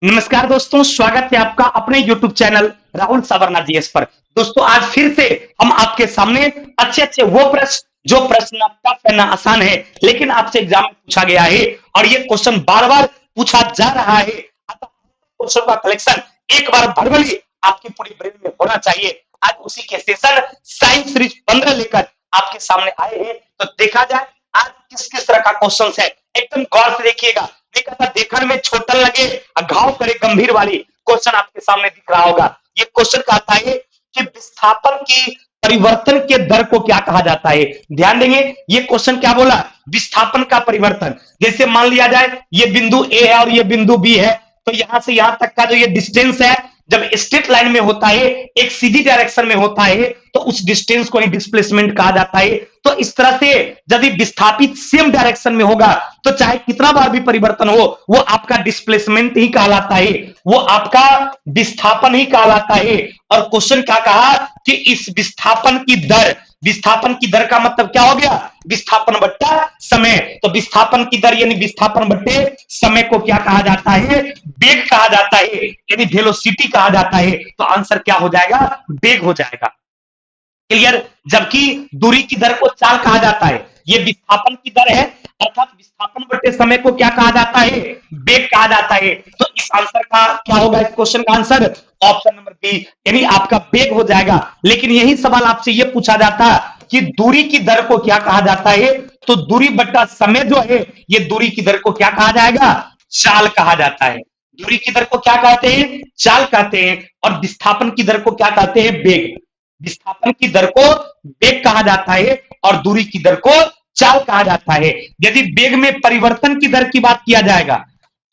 नमस्कार दोस्तों, स्वागत है आपका अपने YouTube चैनल राहुल सावरना जीएस पर। दोस्तों आज फिर से हम आपके सामने अच्छे-अच्छे वो प्रश्न जो प्रश्न ना टफ है ना आसान है, लेकिन आपसे एग्जाम में पूछा गया है और ये क्वेश्चन बार-बार पूछा जा रहा है। अतः क्वेश्चन का कलेक्शन एक बार वर्बली आपकी पूरी ब्रेन में होना चाहिए। आज उसी के सेशन साइंस सीरीज 15 लेकर आपके सामने आए हैं, तो देखा जाए आज किस-किस तरह का क्वेश्चन है। एकदम गौर से देखिएगा। देखने में छोटा लगे घाव करे गंभीर वाली क्वेश्चन आपके सामने दिख रहा होगा। ये क्वेश्चन कहता है कि विस्थापन की परिवर्तन के दर को क्या कहा जाता है। ध्यान देंगे, ये क्वेश्चन क्या बोला, विस्थापन का परिवर्तन। जैसे मान लिया जाए ये बिंदु ए है और ये बिंदु बी है, तो यहां से यहां तक का जो ये डिस्टेंस है, जब स्ट्रेट लाइन में होता है, एक सीधी डायरेक्शन में होता है, तो उस डिस्टेंस को ही डिस्प्लेसमेंट कहा जाता है। तो इस तरह से यदि विस्थापित सेम डायरेक्शन में होगा, तो चाहे कितना बार भी परिवर्तन हो, वो आपका डिस्प्लेसमेंट ही कहलाता है, वो आपका विस्थापन ही कहलाता है। और क्वेश्चन क्या कहा कि इस विस्थापन की दर का मतलब क्या हो गया, विस्थापन बट्टा समय। तो विस्थापन की दर यानी विस्थापन बट्टे समय को क्या कहा जाता है, वेग कहा जाता है, यानी वेलोसिटी कहा जाता है। तो आंसर क्या हो जाएगा, वेग हो जाएगा। क्लियर। जबकि दूरी की दर को चाल कहा जाता है, ये विस्थापन की दर है, अर्थात विस्थापन बटे समय को क्या कहा जाता है, वेग कहा जाता है। तो इस आंसर का क्या होगा, इस क्वेश्चन का आंसर ऑप्शन नंबर बी, यानी आपका वेग हो जाएगा। लेकिन यही सवाल आपसे यह पूछा जाता कि दूरी की दर को क्या कहा जाता है, तो दूरी बट्टा समय जो है, ये दूरी की दर को क्या कहा जाएगा, चाल कहा जाता है। दूरी की दर को क्या कहते हैं, चाल कहते हैं। और विस्थापन की दर को क्या कहते हैं, वेग। विस्थापन की दर को वेग कहा जाता है और दूरी की दर को चाल कहा जाता है। यदि वेग में परिवर्तन की दर की बात किया जाएगा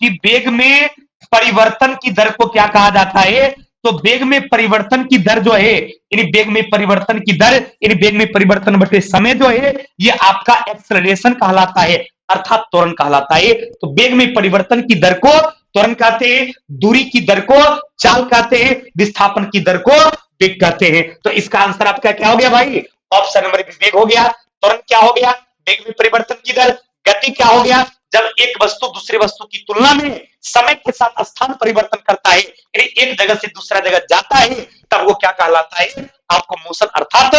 कि वेग में परिवर्तन की दर को क्या कहा जाता है, तो वेग में परिवर्तन की दर जो है, यानी वेग में परिवर्तन की दर यानी वेग में परिवर्तन बटे समय जो है, ये आपका एक्सेलरेशन कहलाता है, अर्थात त्वरण कहलाता है। तो वेग में परिवर्तन की दर को त्वरण कहते हैं, दूरी की दर को चाल कहते हैं, विस्थापन की दर को वेग कहते हैं। तो इसका आंसर आपका क्या हो गया भाई, ऑप्शन नंबर बी वेग हो गया। त्वरण क्या हो गया, वेग में परिवर्तन की दर। गति क्या हो गया, जब एक वस्तु दूसरे वस्तु की तुलना में समय के साथ स्थान परिवर्तन करता है, यानी एक जगह से दूसरा जगह जाता है, तब वो क्या कहलाता है, आपको मोशन अर्थात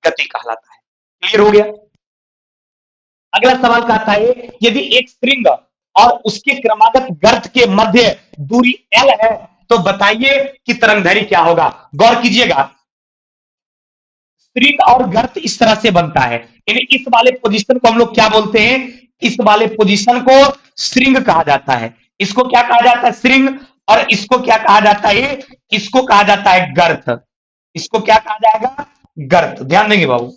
गति कहलाता है। क्लियर हो गया। अगला सवाल कहता है यदि एक स्प्रिंग और उसके क्रमागत गर्त के मध्य दूरी L है, तो बताइए कि तरंगधैर्य क्या होगा। गौर कीजिएगा, स्प्रिंग और गर्त इस तरह से बनता है, यानी इस वाले पोजीशन को हम लोग क्या बोलते हैं, इस वाले पोजीशन को स्प्रिंग कहा जाता है। इसको क्या कहा जाता है, स्प्रिंग। और इसको क्या कहा जाता है, इसको कहा जाता है गर्त। इसको क्या कहा जाएगा, गर्त। ध्यान देंगे बाबू,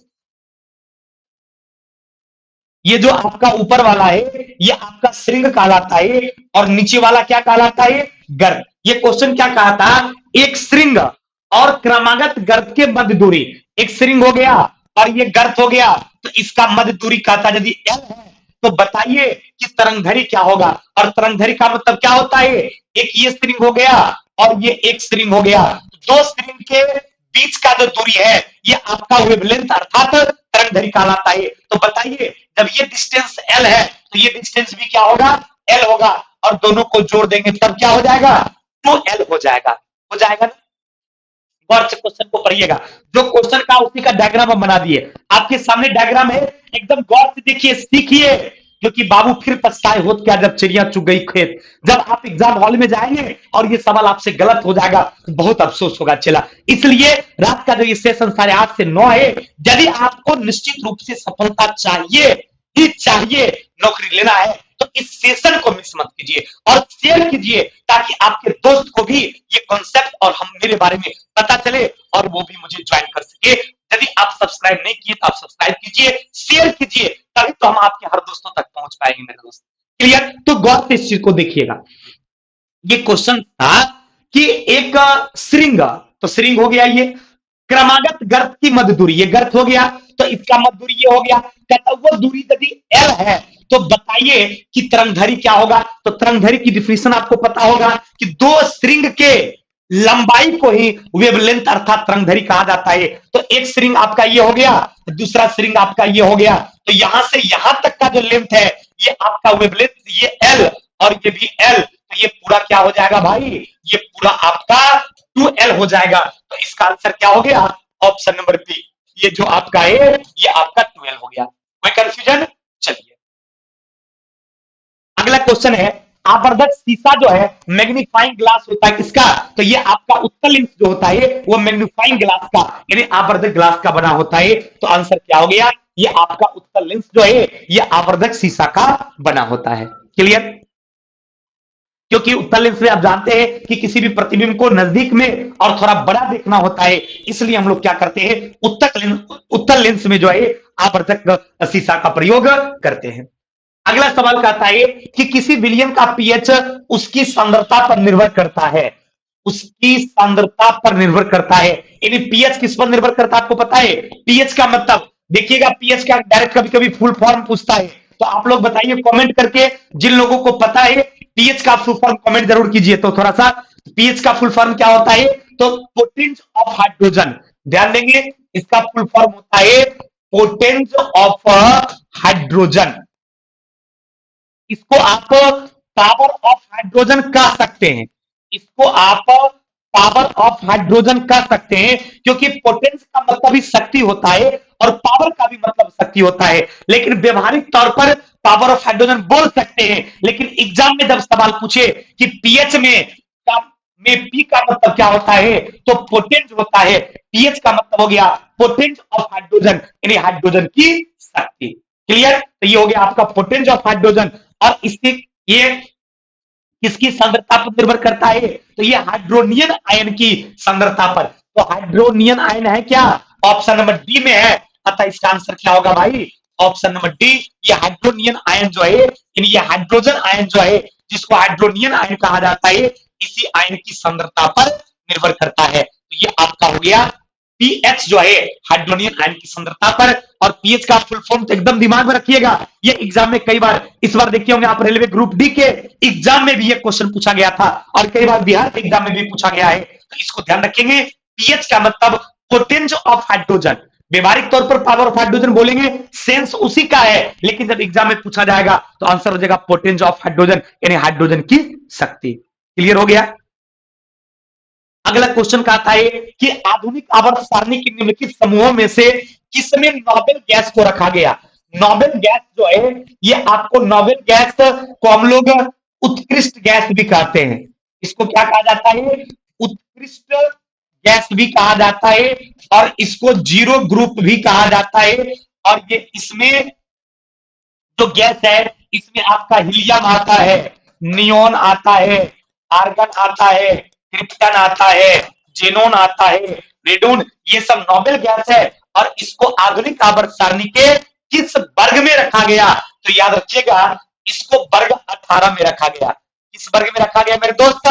ये जो आपका ऊपर वाला है ये आपका श्रृंग कहलाता है और नीचे वाला क्या कहलाता है, गर्त। ये क्वेश्चन क्या कहा था, एक श्रृंग और क्रमागत गर्त के मध्य दूरी, एक श्रृंग हो गया और ये गर्त हो गया, तो इसका मध्य दूरी कहता है यदि L है, तो बताइए कि तरंगधैर्य क्या होगा। और तरंगधैर्य का मतलब क्या होता है, एक ये श्रृंग हो गया और ये एक श्रृंग हो गया, दो श्रृंग के बीच का जो दूरी है ये आपका वेवलेंथ अर्थात तरंगधैर्य कहलाता है। तो बताइए जब ये डिस्टेंस L है, तो ये डिस्टेंस भी क्या होगा, L होगा, और दोनों को जोड़ देंगे तब क्या हो जाएगा, 2L हो जाएगा। हो जाएगा ना। गौर से क्वेश्चन को पढ़िएगा, जो क्वेश्चन का उसी का डायग्राम हम बना दिए, आपके सामने डायग्राम है, एकदम गौर से देखिए, सीखिए, क्योंकि बाबू फिर पछताए होत क्या जब चिड़िया चुग गई खेत। जब आप एग्जाम हॉल में जाएंगे और ये सवाल आपसे गलत हो जाएगा तो बहुत अफसोस होगा। चला, इसलिए रात का जो ये सेशन 8:30 से 9 है, यदि आपको निश्चित रूप से सफलता चाहिए ही चाहिए, नौकरी लेना है, तो इस सेशन को मिस मत कीजिए और शेयर कीजिए, ताकि आपके दोस्त को भी ये कॉन्सेप्ट और हम मेरे बारे में पता चले और वो भी मुझे ज्वाइन कर सके। यदि आप सब्सक्राइब नहीं किए तो आप सब्सक्राइब कीजिए, शेयर कीजिए, तभी तो हम आपके हर दोस्तों तक पहुंच पाएंगे मेरे दोस्त। क्लियर। तो गौर से इस चीज को देखिएगा, ये क्वेश्चन था कि एक श्रृंग, तो श्रृंग हो गया ये, क्रमागत गर्त की मध्य दूरी, ये गर्त हो गया, तो इसका मध्य दूरी ये हो गया। कहता वो दूरी यदि L है, तो बताइए कि तरंगधैर्य क्या होगा। तो तरंगधैर्य की डिफिनेशन आपको पता होगा कि दो श्रृंग के लंबाई को ही वेवलेंथ अर्थात तरंगधैर्य कहा जाता है। तो एक श्रृंग आपका ये हो गया, दूसरा श्रृंग आपका ये हो गया, तो यहां से यहां तक का जो लेंथ है ये आपका वेवलेंथ, ये L और ये भी L। तो ये पूरा क्या हो जाएगा भाई, ये पूरा आपका 2L हो जाएगा। तो इसका आंसर क्या हो गया, ऑप्शन नंबर बी। ये जो आपका है ये आपका 12 हो गया। कोई कंफ्यूजन? चलिए अगला क्वेश्चन है, आवर्धक शीशा जो है मैग्नीफाइंग ग्लास होता है किसका, तो ये आपका उत्तल लेंस जो होता है वो मैग्नीफाइंग ग्लास का यानी आवर्धक ग्लास का बना होता है। तो आंसर क्या हो गया, ये आपका उत्तल लेंस जो है ये आवर्धक शीशा का बना होता है। क्लियर? क्योंकि उत्तल लेंस में आप जानते हैं कि किसी भी प्रतिबिंब को नजदीक में और थोड़ा बड़ा देखना होता है, इसलिए हम लोग क्या करते हैं, उत्तल लेंस में जो है आवर्धक शीशा का प्रयोग करते हैं। अगला सवाल कहता है कि किसी विलयन का पीएच उसकी सांद्रता पर निर्भर करता है, उसकी सांद्रता पर निर्भर करता है। यानी पीएच किस पर निर्भर करता है आपको पता है? पीएच का मतलब देखिएगा, पीएच का डायरेक्ट कभी कभी फुल फॉर्म पूछता है, तो आप लोग बताइए कमेंट करके, जिन लोगों को पता है पीएच का फुल फॉर्म कमेंट जरूर कीजिए। तो थोड़ा सा पीएच का फुल फॉर्म क्या होता है, तो पोटेंस ऑफ हाइड्रोजन, ध्यान देंगे इसका फुल फॉर्म होता है पोटेंस ऑफ हाइड्रोजन। इसको आप पावर ऑफ हाइड्रोजन कह सकते हैं, इसको आप पावर ऑफ हाइड्रोजन कह सकते हैं, क्योंकि पोटेंस का मतलब ही शक्ति होता है और पावर का भी मतलब शक्ति होता है। लेकिन व्यवहारिक तौर पर पावर ऑफ हाइड्रोजन बोल सकते हैं, लेकिन एग्जाम में जब सवाल पूछे कि पीएच में पी का मतलब क्या होता है, तो पोटेंस होता है। पीएच का मतलब हो गया पोटेंस ऑफ हाइड्रोजन यानी हाइड्रोजन की शक्ति। क्लियर? तो ये हो गया आपका पोटेंस ऑफ हाइड्रोजन। और इसके ये किसकी सांद्रता पर निर्भर करता है, तो ये हाइड्रोनियन आयन की सांद्रता पर। तो हाइड्रोनियन आयन है क्या, ऑप्शन नंबर डी में है। अतः इसका आंसर क्या होगा भाई, ऑप्शन नंबर डी। ये हाइड्रोनियन आयन जो है, ये हाइड्रोजन आयन जो है जिसको हाइड्रोनियन आयन कहा जाता है, इसी आयन की सांद्रता पर निर्भर करता है। तो ये आपका हो गया पीएच जो है हाइड्रोनियन आयन की सांद्रता पर। और पीएच का फुल फॉर्म तो एकदम दिमाग में रखिएगा, ये एग्जाम में कई बार, इस बार देखिए होंगे आप रेलवे ग्रुप डी के एग्जाम में भी ये क्वेश्चन पूछा गया था और कई बार बिहार के एग्जाम में भी पूछा गया है। तो इसको ध्यान रखेंगे, पीएच का मतलब पोटेंस ऑफ हाइड्रोजन। व्यवहारिक तौर पर पावर ऑफ हाइड्रोजन बोलेंगे, सेंस उसी का है, लेकिन जब एग्जाम में पूछा जाएगा तो आंसर हो जाएगा पोटेंस ऑफ हाइड्रोजन यानी हाइड्रोजन की शक्ति। क्लियर हो गया? अगला क्वेश्चन कहता है कि आधुनिक आवर्त सारणी के निम्नलिखित समूहों में से किसमें नोबेल गैस को रखा गया। नोबेल गैस जो है ये आपको नोबेल गैस को हम लोग उत्कृष्ट गैस भी कहते हैं। इसको क्या कहा जाता है, उत्कृष्ट गैस भी कहा जाता है और इसको जीरो ग्रुप भी कहा जाता है। और ये इसमें जो गैस है इसमें आपका हीलियम आता है, नियोन आता है, आर्गन आता है, क्रिप्टन आता है, जेनोन आता है, रेडोन, ये सब नोबेल गैस है। और इसको आधुनिक आवर्त सारणी के किस वर्ग में रखा गया, तो याद रखिएगा इसको वर्ग 18 में रखा गया। किस वर्ग में रखा गया मेरे दोस्त,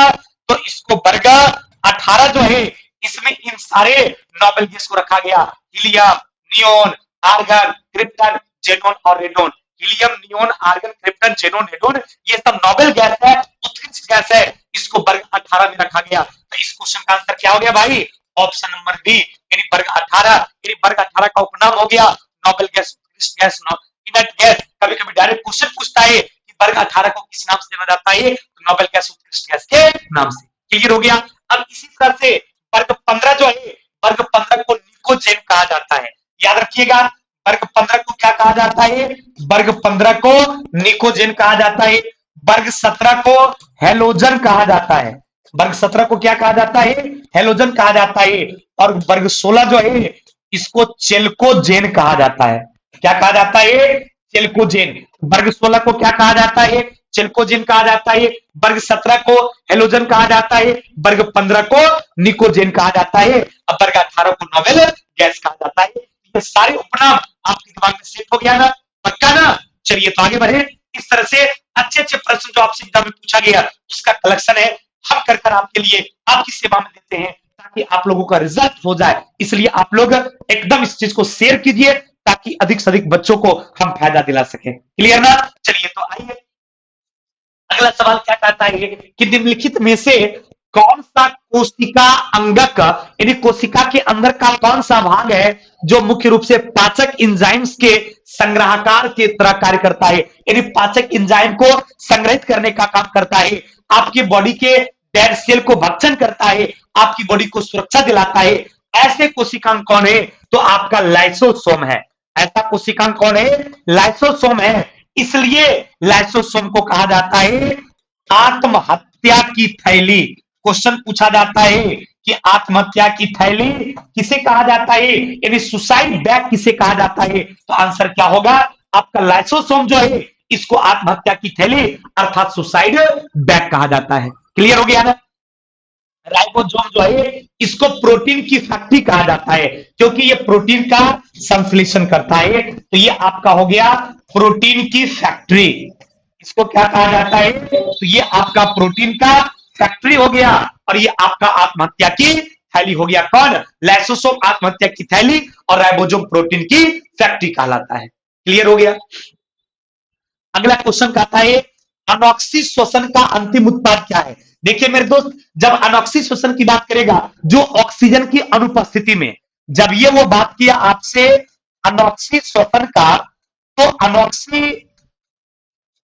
तो इसको वर्ग 18 जो है इसमें इन सारे नोबेल गैस को रखा गया, helium, neon, argon, krypton, xenon और radon. Helium, neon, argon, krypton, xenon, radon ये सब नोबेल गैस है, उत्कृष्ट गैस है, इसको वर्ग 18 में रखा गया। तो इस क्वेश्चन का आंसर क्या हो गया भाई, ऑप्शन नंबर डी यानी वर्ग 18। यानी वर्ग 18 का उपनाम हो गया नोबेल गैस, उत्कृष्ट गैस, इनर्ट गैस। कभी कभी डायरेक्ट क्वेश्चन पूछता है कि वर्ग 18 को किस नाम से जाना जाता है, तो नोबेल गैस, उत्कृष्ट गैस के नाम से। क्लियर हो गया? अब इसी तरह से वर्ग 15 जो है, वर्ग 15 को निकोजेन कहा जाता है। याद रखिएगा वर्ग 15 को क्या कहा जाता है, वर्ग 15 को निकोजेन कहा जाता है। वर्ग 17 को हेलोजन कहा जाता है। वर्ग 17 को क्या कहा जाता है, हेलोजन कहा जाता है। और वर्ग 16 जो है इसको चेल्कोजेन कहा जाता है। क्या कहा जाता है, चेल्कोजेन। वर्ग 16 को क्या कहा जाता है, चेल्कोजेन कहा जाता है। वर्ग 17 को हेलोजन कहा जाता है। वर्ग 15 को निकोजेन कहा जाता है। अब वर्ग 18 को नोबेल गैस कहा जाता है। ये सारे उपनाम आपके दिमाग में सेट हो गया ना, पक्का ना? चलिए तो आगे बढ़े। इस तरह से अच्छे अच्छे प्रश्न जो आपसे एग्जाम में पूछा गया उसका कलेक्शन है, हम कर कर आपके लिए आपकी सेवा में देते हैं ताकि आप लोगों का रिजल्ट हो जाए। इसलिए आप लोग एकदम इस चीज को शेयर कीजिए ताकि अधिक से अधिक बच्चों को हम फायदा दिला सके। क्लियर ना? चलिए तो आइए अगला सवाल क्या कहता है कि निम्नलिखित में से कौन सा कोशिका अंगक यानी कोशिका के अंदर का कौन सा भाग है जो मुख्य रूप से पाचक एंजाइम्स के संग्राहकार की तरह कार्य करता है, यानी पाचक एंजाइम को संग्रहित करने का काम करता है, आपकी बॉडी के डेड सेल को भक्षण करता है, आपकी बॉडी को सुरक्षा दिलाता है। ऐसे कोशिकांग कौन है? तो आपका लाइसोसोम है। ऐसा कोशिकांग कौन है? लाइसोसोम है। इसलिए लाइसोसोम को कहा जाता है आत्महत्या की थैली। क्वेश्चन पूछा जाता है कि आत्महत्या की थैली किसे कहा जाता है, यानी सुसाइड बैग किसे कहा जाता है? तो आंसर क्या होगा? आपका लाइसोसोम जो है इसको आत्महत्या की थैली अर्थात सुसाइड बैग कहा जाता है। क्लियर हो गया ना? राइबोसोम जो है इसको प्रोटीन की फैक्ट्री कहा जाता है, क्योंकि ये प्रोटीन का संश्लेषण करता है। तो ये आपका हो गया प्रोटीन की फैक्ट्री। इसको क्या कहा जाता है? तो ये आपका प्रोटीन का फैक्ट्री हो गया, और ये आपका आत्महत्या की थैली हो गया। कौन? लाइसोसोम आत्महत्या की थैली, और राइबोसोम प्रोटीन की फैक्ट्री कहलाता है। क्लियर हो गया? अगला क्वेश्चन कहता है अनॉक्सी श्वसन का अंतिम उत्पाद क्या है? देखिए मेरे दोस्त, जब अनॉक्सी श्वसन की बात करेगा, जो ऑक्सीजन की अनुपस्थिति में, जब ये वो बात किया आपसे अनॉक्सी श्वसन का, तो अनॉक्सी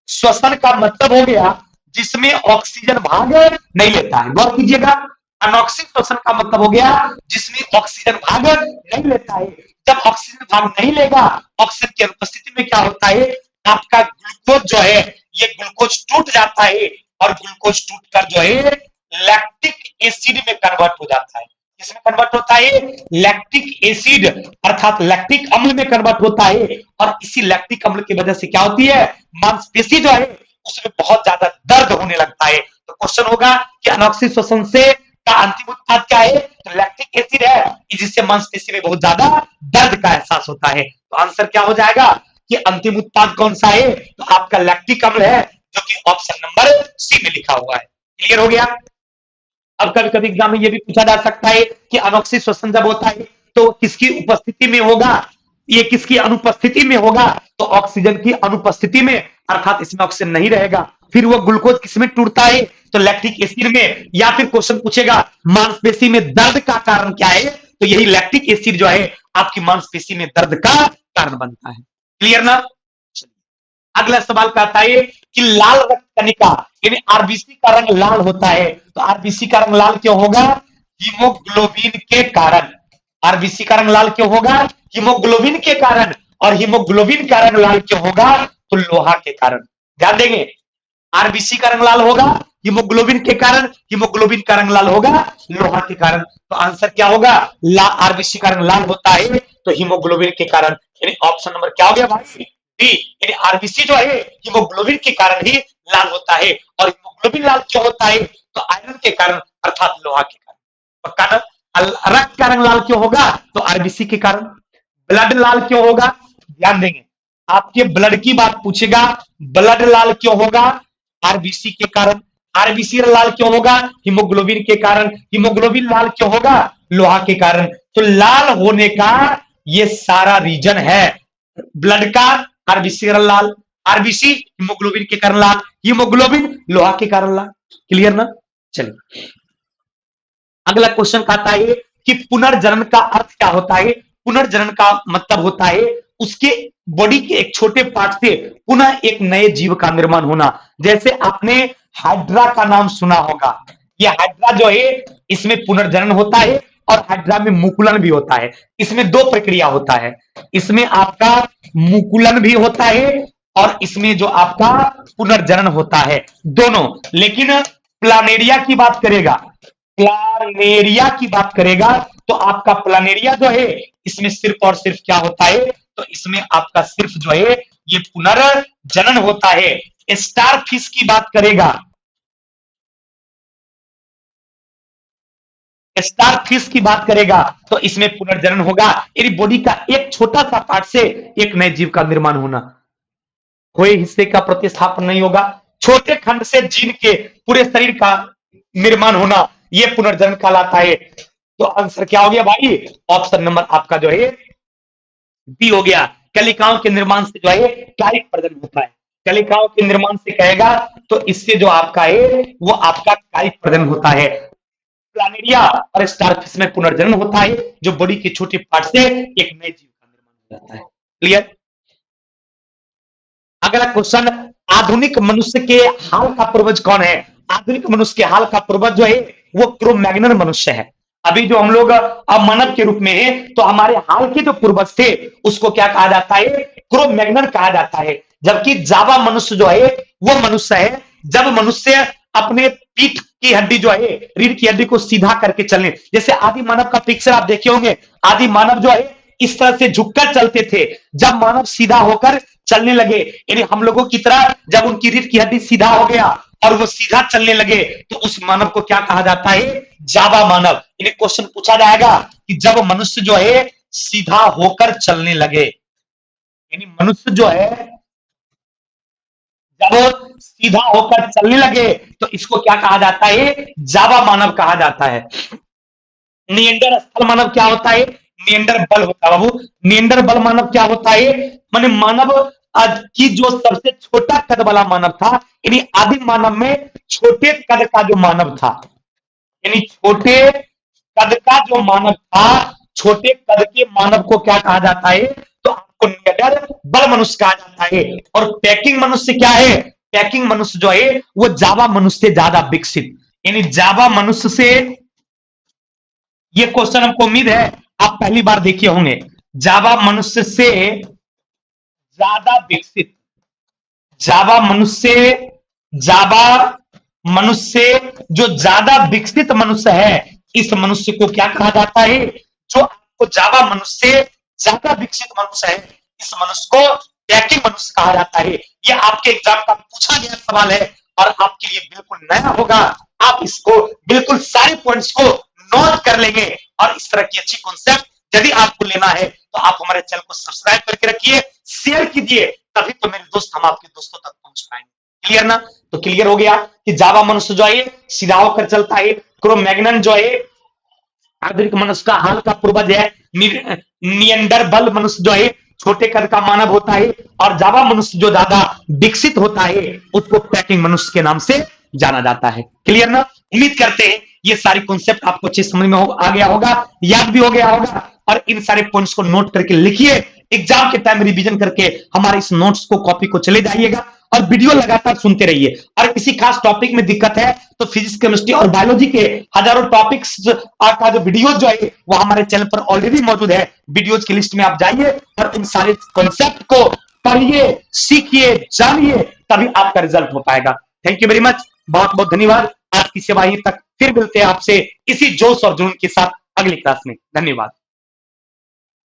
श्वसन का मतलब हो गया जिसमें ऑक्सीजन भाग नहीं लेता है। गौर कीजिएगा, अनॉक्सी श्वसन का मतलब हो गया जिसमें ऑक्सीजन भाग नहीं लेता है। जब ऑक्सीजन भाग नहीं लेगा, ऑक्सीजन की अनुपस्थिति में क्या होता है? आपका ग्लूकोज जो है ये ग्लूकोज टूट जाता है, और ग्लूकोज टूटकर जो है लैक्टिक एसिड में कन्वर्ट हो जाता है। किसमें कन्वर्ट होता है? लैक्टिक एसिड अर्थात लैक्टिक अम्ल में कन्वर्ट होता है, और इसी लैक्टिक अम्ल की वजह से क्या होती है? मांसपेशी जो है उसमें बहुत ज्यादा दर्द होने लगता है। तो क्वेश्चन होगा कि अनॉक्सी श्वसन से का अंतिम उत्पाद क्या है? तो लैक्टिक एसिड है, जिससे मांसपेशी में बहुत ज्यादा दर्द का एहसास होता है। तो आंसर क्या हो जाएगा कि अंतिम उत्पाद कौन सा है? तो आपका लैक्टिक अम्ल है, जो कि ऑप्शन नंबर सी में लिखा हुआ है। क्लियर हो गया? अब कभी कभी एग्जाम में यह भी पूछा जा सकता है कि अनॉक्सी श्वसन जब होता है तो किसकी उपस्थिति में होगा, ये किसकी अनुपस्थिति में होगा? तो ऑक्सीजन की अनुपस्थिति में, अर्थात इसमें ऑक्सीजन नहीं रहेगा। फिर वो ग्लूकोज किसमें टूटता है? तो लैक्टिक एसिड में। या फिर क्वेश्चन पूछेगा मांसपेशी में दर्द का कारण क्या है? तो यही लैक्टिक एसिड जो है आपकी मांसपेशी में दर्द का कारण बनता है। क्लियर ना? अगला सवाल कहता है कि लाल रक्त कणिका यानी आरबीसी का रंग लाल होता है, तो आरबीसी का रंग लाल क्यों होगा? हीमोग्लोबिन के कारण। आरबीसी का रंग लाल क्यों होगा? हीमोग्लोबिन के कारण। और हीमोग्लोबिन का रंग लाल क्यों होगा? तो लोहा के कारण। ध्यान देंगे, आरबीसी का रंग लाल होगा हीमोग्लोबिन के कारण, हीमोग्लोबिन का रंग लाल होगा लोहा के कारण। तो आंसर क्या होगा? आरबीसी का रंग लाल होता है तो हीमोग्लोबिन के कारण, यानी ऑप्शन नंबर क्या हो गया भाई? डी। यानी आरबीसी जो है हीमोग्लोबिन के कारण ही लाल होता है। और हीमोग्लोबिन लाल क्यों होता है? तो आयरन के कारण अर्थात लोहा के कारण। पक्का ना? रक्त का रंग लाल क्यों होगा? तो आरबीसी के कारण। ब्लड लाल क्यों होगा? ध्यान देंगे, आपके ब्लड की बात पूछेगा, ब्लड लाल क्यों होगा? आरबीसी के कारण। आरबीसी लाल क्यों होगा? हीमोग्लोबिन के कारण। हीमोग्लोबिन लाल क्यों होगा? लोहा के कारण। तो लाल होने का ये सारा रीजन है। ब्लड का आरबीसी का लाल, आरबीसी हीमोग्लोबिन के कारण लाल, हीमोग्लोबिन लोहा के कारण लाल। क्लियर ना? चलिए अगला क्वेश्चन आता है कि पुनर्जनन का अर्थ क्या होता है? पुनर्जनन का मतलब होता है उसके बॉडी के एक छोटे पार्ट से पुनः एक नए जीव का निर्माण होना। जैसे आपने हाइड्रा का नाम सुना होगा, ये हाइड्रा जो है इसमें पुनर्जनन होता है, और हाइड्रा में मुकुलन भी होता है। इसमें दो प्रक्रिया होता है, इसमें आपका मुकुलन भी होता है और इसमें जो आपका पुनर्जनन होता है, दोनों। लेकिन प्लानेरिया की बात करेगा, प्लानेरिया की बात करेगा तो आपका प्लानेरिया जो है इसमें सिर्फ और सिर्फ क्या होता है? तो इसमें आपका सिर्फ जो है ये पुनर्जनन होता है। स्टारफिश की बात करेगा, स्टारफिश की बात करेगा तो इसमें पुनर्जनन होगा, यानी बॉडी का एक छोटा सा पार्ट से एक नए जीव का निर्माण होना। कोई हिस्से का प्रतिस्थापन नहीं होगा, छोटे खंड से जीन के पूरे शरीर का निर्माण होना, यह पुनर्जनन कहलाता है। तो आंसर क्या हो गया भाई? ऑप्शन नंबर आपका जो है बी हो गया। कलिकाओं के निर्माण से जो है कायिक प्रजनन होता है। कलिकाओं के निर्माण से कहेगा तो इससे जो आपका है वो आपका कायिक प्रजनन होता है। प्लानेरिया और स्टारफिश में पुनर्जनन होता है, जो बॉडी के छोटे पार्ट से एक नए जीव का निर्माण हो जाता है। क्लियर? अगला क्वेश्चन, आधुनिक मनुष्य के हाल का पूर्वज कौन है? आधुनिक मनुष्य के हाल का पूर्वज जो है वो क्रो-मैग्नन मनुष्य है। अभी जो हम लोग अब मानव के रूप में है, तो हमारे हाल के जो पूर्वज थे उसको क्या कहा जाता है? क्रो-मैग्नन कहा जाता है। जबकि जावा मनुष्य जो है वो मनुष्य है जब मनुष्य अपने पीठ की हड्डी जो है, रीढ़ की हड्डी को सीधा करके चलने, जैसे आदि मानव का पिक्चर आप देखे होंगे, आदि मानव जो है इस तरह से झुककर चलते थे। जब मानव सीधा होकर चलने लगे, यानी हम लोगों की तरह जब उनकी रीढ़ की हड्डी सीधा हो गया और वो सीधा चलने लगे, तो उस मानव को क्या कहा जाता है? जावा मानव। यानी क्वेश्चन पूछा जाएगा कि जब मनुष्य जो है सीधा होकर चलने लगे, यानी मनुष्य जो है जब सीधा होकर चलने लगे, तो इसको क्या कहा जाता है? जावा मानव कहा जाता है। नियंडर स्थल मानव क्या होता है? नियंडर बल होता है बाबू। नियंडर बल मानव क्या होता है? माने मानव की जो सबसे छोटा कद वाला मानव था, यानी आदिम मानव में छोटे कद का जो मानव था, यानी छोटे कद का जो मानव था, छोटे कद के मानव को क्या कहा जाता है? तो आपको नियंडर बल मनुष्य कहा जाता है। और पैकिंग मनुष्य क्या है? पैकिंग मनुष्य जो है वो जावा मनुष्य से ज्यादा विकसित, यानी जावा मनुष्य से, ये क्वेश्चन हमको उम्मीद है आप पहली बार देखे होंगे, जावा मनुष्य से ज्यादा विकसित, जावा मनुष्य, जावा मनुष्य जो ज्यादा विकसित मनुष्य है, इस मनुष्य को क्या कहा जाता है? जो आपको जावा मनुष्य से ज्यादा विकसित मनुष्य है, इस मनुष्य को पैकिंग मनुष्य कहा जाता है। यह आपके एग्जाम का पूछा गया सवाल है और आपके लिए बिल्कुल नया होगा। आप इसको बिल्कुल सारे पॉइंट्स को नोट कर लेंगे और इस तरह की अच्छी कॉन्सेप्ट यदि आपको लेना है तो आप हमारे चैनल को सब्सक्राइब करके रखिए, शेयर कीजिए, तभी तो मेरे दोस्त हम आपके दोस्तों तक पहुंच पाएंगे। क्लियर ना? तो क्लियर हो गया कि जावा मनुष्य जो है सीधा होकर चलता है, क्रो-मैग्नन जो है आधुनिक मनुष्य का हाल का पूर्वज है, नियंडरबल मनुष्य जो है छोटे कद का मानव होता है, और जावा मनुष्य जो ज्यादा विकसित होता है उसको पैकिंग मनुष्य के नाम से जाना जाता है। क्लियर ना? उम्मीद करते हैं ये सारी कॉन्सेप्ट आपको अच्छे समझ में आ गया होगा, याद भी हो गया होगा, और इन सारे पॉइंट्स को नोट करके लिखिए, एग्जाम के टाइम रिवीजन करके हमारे इस नोट्स को कॉपी को चले जाइएगा और वीडियो लगातार सुनते रहिए। और किसी खास टॉपिक में दिक्कत है तो फिजिक्स, केमिस्ट्री और बायोलॉजी के हजारों टॉपिक्स का जो वीडियो जो है वो हमारे चैनल पर ऑलरेडी मौजूद है। वीडियोज की लिस्ट में आप जाइए और इन सारे कॉन्सेप्ट को पढ़िए, सीखिए, जानिए, तभी आपका रिजल्ट हो पाएगा। थैंक यू वेरी मच, बहुत बहुत धन्यवाद। आपकी सेवा ही तक फिर मिलते हैं आपसे इसी जोश और जुनून के साथ अगली क्लास में। धन्यवाद।